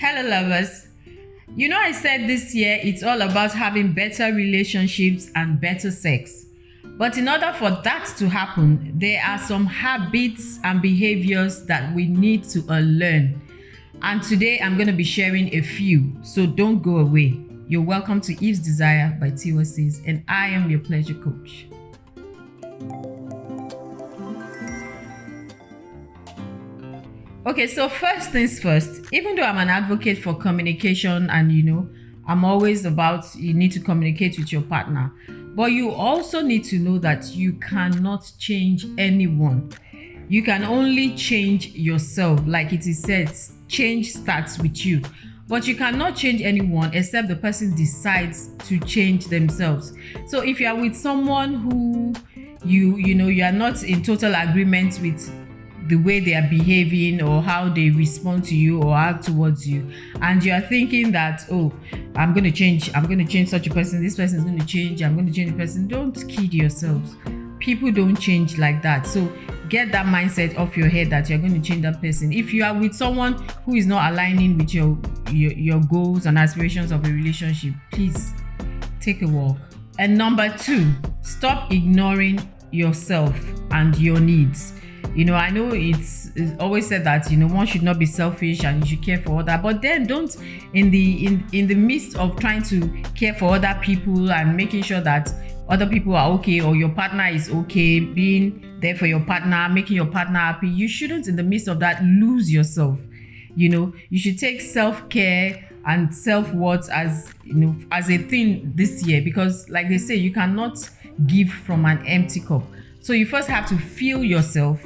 Hello, lovers. I said this year it's all about having better relationships and better sex. But in order for that to happen, there are some habits and behaviors that we need to unlearn. And today I'm going to be sharing a few, so don't go away. You're welcome to Eve's Desire by Tiwa Says, and I am your pleasure coach. Okay, so first things first, even though I'm an advocate for communication and I'm always about you need to communicate with your partner, but you also need to know that you cannot change anyone. You can only change yourself. Like it is said, change starts with you. But you cannot change anyone except the person decides to change themselves. So if you are with someone who you are not in total agreement with the way they are behaving or how they respond to you or act towards you, and you are thinking that, I'm going to change such a person, this person is going to change, I'm going to change the person, don't kid yourselves. People don't change like that. So get that mindset off your head that you're going to change that person. If you are with someone who is not aligning with your goals and aspirations of a relationship, please take a walk. And number 2, stop ignoring yourself and your needs. I know it's always said that one should not be selfish and you should care for others, but then don't in the midst of trying to care for other people and making sure that other people are okay or your partner is okay, being there for your partner, making your partner happy, you shouldn't in the midst of that lose yourself. You should take self-care and self-worth as a thing this year, because like they say, you cannot give from an empty cup. So you first have to feel yourself,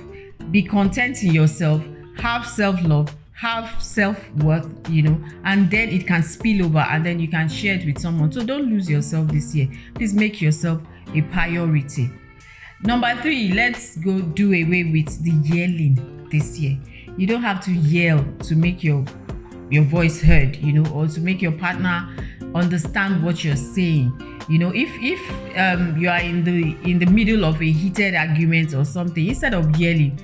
be content in yourself, have self-love, have self-worth, and then it can spill over and then you can share it with someone. So don't lose yourself this year. Please make yourself a priority. Number 3, let's go do away with the yelling this year. You don't have to yell to make your voice heard, or to make your partner understand what you're saying. If you are in the middle of a heated argument or something, instead of yelling,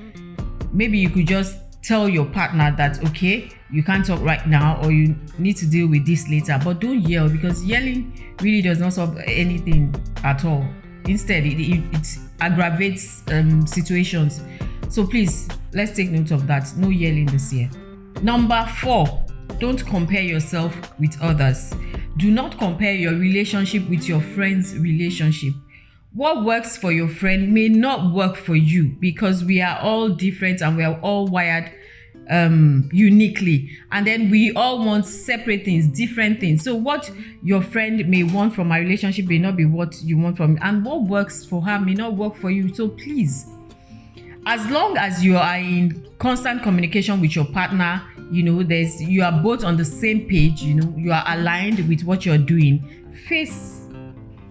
maybe you could just tell your partner that, okay, you can't talk right now or you need to deal with this later. But don't yell, because yelling really does not solve anything at all. Instead, it aggravates situations. So please, let's take note of that. No yelling this year. Number 4, don't compare yourself with others. Do not compare your relationship with your friend's relationship. What works for your friend may not work for you, because we are all different and we are all wired uniquely, and then we all want separate things, different things. So what your friend may want from a relationship may not be what you want from, and what works for her may not work for you. So please, as long as you are in constant communication with your partner, you are both on the same page, you are aligned with what you're doing, face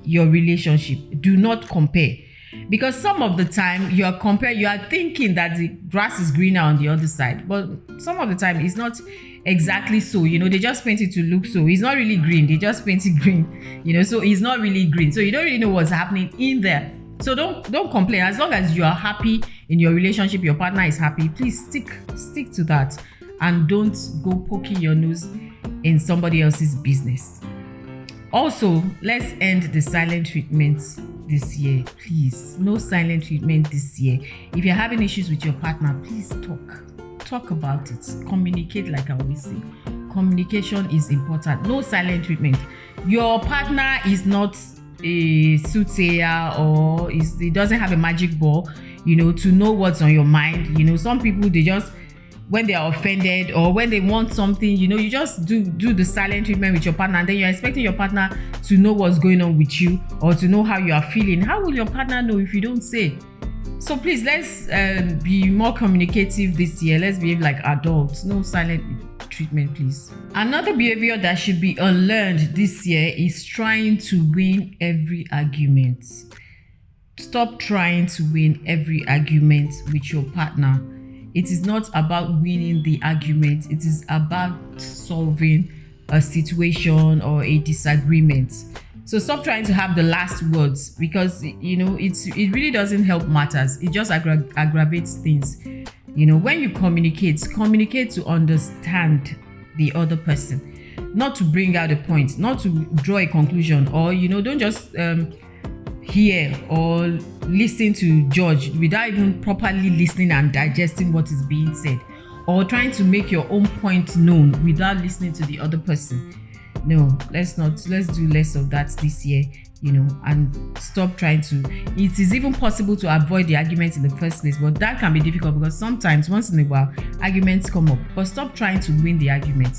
your relationship. Do not compare, because some of the time you are thinking that the grass is greener on the other side, but some of the time it's not exactly so. They just paint it to look so. It's not really green, they just paint it green, so it's not really green, so you don't really know what's happening in there. So don't complain. As long as you are happy in your relationship, your partner is happy, please stick to that, and don't go poking your nose in somebody else's business. Also, let's end the silent treatment this year. Please, no silent treatment this year. If you're having issues with your partner, please talk about it. Communicate, like I always say. Communication is important. No silent treatment. Your partner is not a soothsayer, or he doesn't have a magic ball, to know what's on your mind. Some people, they just, when they are offended or when they want something, you just do the silent treatment with your partner, and then you're expecting your partner to know what's going on with you or to know how you are feeling. How will your partner know if you don't say? So please, let's be more communicative this year. Let's behave like adults. No silent treatment, please. Another behavior that should be unlearned this year is trying to win every argument. Stop trying to win every argument with your partner. It is not about winning the argument. It is about solving a situation or a disagreement. So stop trying to have the last words, because it really doesn't help matters. It just aggravates things. When you communicate to understand the other person, not to bring out a point, not to draw a conclusion, or don't just hear or listen to judge without even properly listening and digesting what is being said, or trying to make your own point known without listening to the other person. No, let's do less of that this year, and stop trying to. It is even possible to avoid the argument in the first place, but that can be difficult because sometimes, once in a while, arguments come up. But stop trying to win the argument.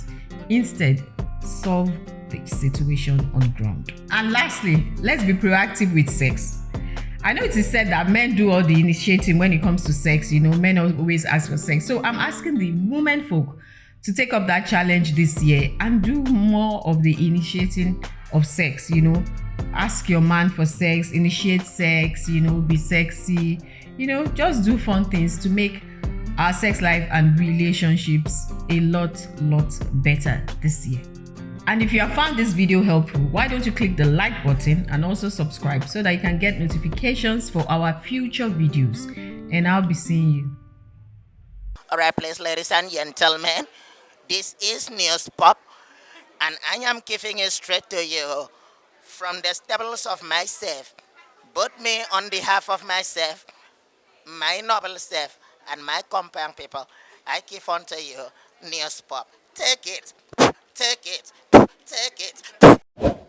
Instead, solve the situation on the ground. And lastly, let's be proactive with sex. I know it is said that men do all the initiating when it comes to sex. Men always ask for sex. So I'm asking the women folk to take up that challenge this year and do more of the initiating of sex. Ask your man for sex, initiate sex, be sexy, just do fun things to make our sex life and relationships a lot better this year. And if you have found this video helpful, why don't you click the like button and also subscribe so that you can get notifications for our future videos. And I'll be seeing you. All right, please, ladies and gentlemen, this is News Pop, and I am giving it straight to you from the stables of myself. Both me on behalf of myself, my noble self, and my compound people. I give unto you News Pop. Take it, take it, take it.